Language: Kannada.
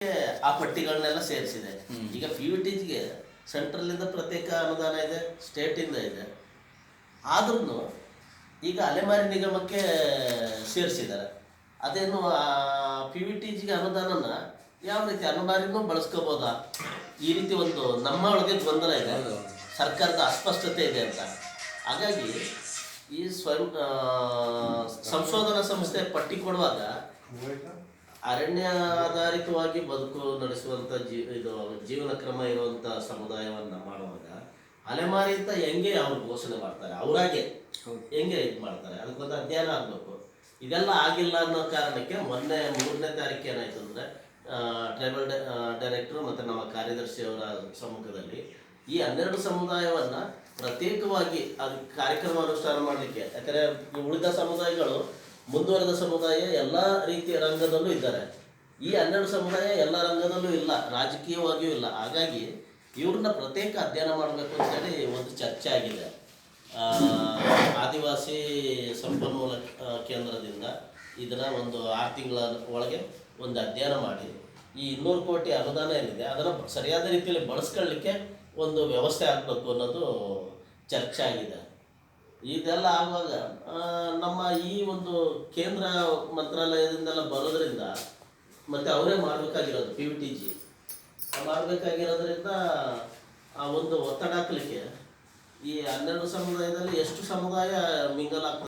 ಆ ಪಟ್ಟಿಗಳನ್ನೆಲ್ಲ ಸೇರಿಸಿದೆ. ಈಗ PUTಗೆ ಸೆಂಟ್ರಲಿಂದ ಪ್ರತ್ಯೇಕ ಅನುದಾನ ಇದೆ, ಸ್ಟೇಟಿಂದ ಇದೆ. ಆದ್ರೂ ಈಗ ಅಲೆಮಾರಿ ನಿಗಮಕ್ಕೆ ಸೇರಿಸಿದ್ದಾರೆ. ಅದೇನು PUTಗೆ ಅನುದಾನನ ಯಾವ ರೀತಿ ಅಲೆಮಾರಿನೂ ಬಳಸ್ಕೋಬೋದಾ? ಈ ರೀತಿ ಒಂದು ನಮ್ಮ ಒಳಗೆ ಗೊಂದಲ ಇದೆ, ಸರ್ಕಾರದ ಅಸ್ಪಷ್ಟತೆ ಇದೆ ಅಂತ. ಹಾಗಾಗಿ ಈ ಸಂಶೋಧನಾ ಸಂಸ್ಥೆ ಪಟ್ಟಿ ಕೊಡುವಾಗ ಅರಣ್ಯ ಆಧಾರಿತವಾಗಿ ಬದುಕು ನಡೆಸುವಂಥ ಜೀವನ ಕ್ರಮ ಇರುವಂಥ ಸಮುದಾಯವನ್ನು ಮಾಡುವಾಗ ಅಲೆಮಾರಿ ಅಂತ ಹೆಂಗೆ ಅವ್ರು ಘೋಷಣೆ ಮಾಡ್ತಾರೆ, ಅವರಾಗೆ ಹೆಂಗೆ ಇದು ಮಾಡ್ತಾರೆ, ಅದಕ್ಕೊಂದು ಅಧ್ಯಯನ ಆಗಬೇಕು. ಇದೆಲ್ಲ ಆಗಿಲ್ಲ ಅನ್ನೋ ಕಾರಣಕ್ಕೆ ಮೊನ್ನೆ 3ನೇ ತಾರೀಕು ಏನಾಯ್ತು ಅಂದರೆ ಟ್ರೈಬಲ್ ಡೈರೆಕ್ಟ್ರು ಮತ್ತು ನಮ್ಮ ಕಾರ್ಯದರ್ಶಿಯವರ ಸಮ್ಮುಖದಲ್ಲಿ ಈ 12 ಸಮುದಾಯವನ್ನು ಪ್ರತ್ಯೇಕವಾಗಿ ಅದು ಕಾರ್ಯಕ್ರಮ ಅನುಷ್ಠಾನ ಮಾಡಲಿಕ್ಕೆ, ಯಾಕಂದರೆ ಉಳಿದ ಸಮುದಾಯಗಳು ಮುಂದುವರೆದ ಸಮುದಾಯ ಎಲ್ಲ ರೀತಿಯ ರಂಗದಲ್ಲೂ ಇದ್ದಾರೆ. ಈ 12 ಸಮುದಾಯ ಎಲ್ಲ ರಂಗದಲ್ಲೂ ಇಲ್ಲ, ರಾಜಕೀಯವಾಗಿಯೂ ಇಲ್ಲ. ಹಾಗಾಗಿ ಇವ್ರನ್ನ ಪ್ರತ್ಯೇಕ ಅಧ್ಯಯನ ಮಾಡಬೇಕು ಅಂತೇಳಿ ಒಂದು ಚರ್ಚೆ ಆಗಿದೆ. ಆದಿವಾಸಿ ಸಂಪನ್ಮೂಲ ಕೇಂದ್ರದಿಂದ ಇದನ್ನು ಒಂದು 6 ತಿಂಗಳ ಒಳಗೆ ಒಂದು ಅಧ್ಯಯನ ಮಾಡಿ ಈ 200 ಕೋಟಿ ಅನುದಾನ ಏನಿದೆ ಅದನ್ನು ಸರಿಯಾದ ರೀತಿಯಲ್ಲಿ ಬಳಸ್ಕೊಳ್ಳಿಕ್ಕೆ ಒಂದು ವ್ಯವಸ್ಥೆ ಆಗಬೇಕು ಅನ್ನೋದು ಚರ್ಚೆ ಆಗಿದೆ. ಇದೆಲ್ಲ ಆಗುವಾಗ ನಮ್ಮ ಈ ಒಂದು ಕೇಂದ್ರ ಮಂತ್ರಾಲಯದಿಂದೆಲ್ಲ ಬರೋದ್ರಿಂದ ಮತ್ತು ಅವರೇ ಮಾಡಬೇಕಾಗಿರೋದು PUTG ಮಾಡಬೇಕಾಗಿರೋದ್ರಿಂದ ಆ ಒಂದು ಒತ್ತಡ ಹಾಕಲಿಕ್ಕೆ ಈ 12 ಸಮುದಾಯದಲ್ಲಿ ಎಷ್ಟು ಸಮುದಾಯ ಮಿಂಗಲ್ ಆಗ್ತದೆ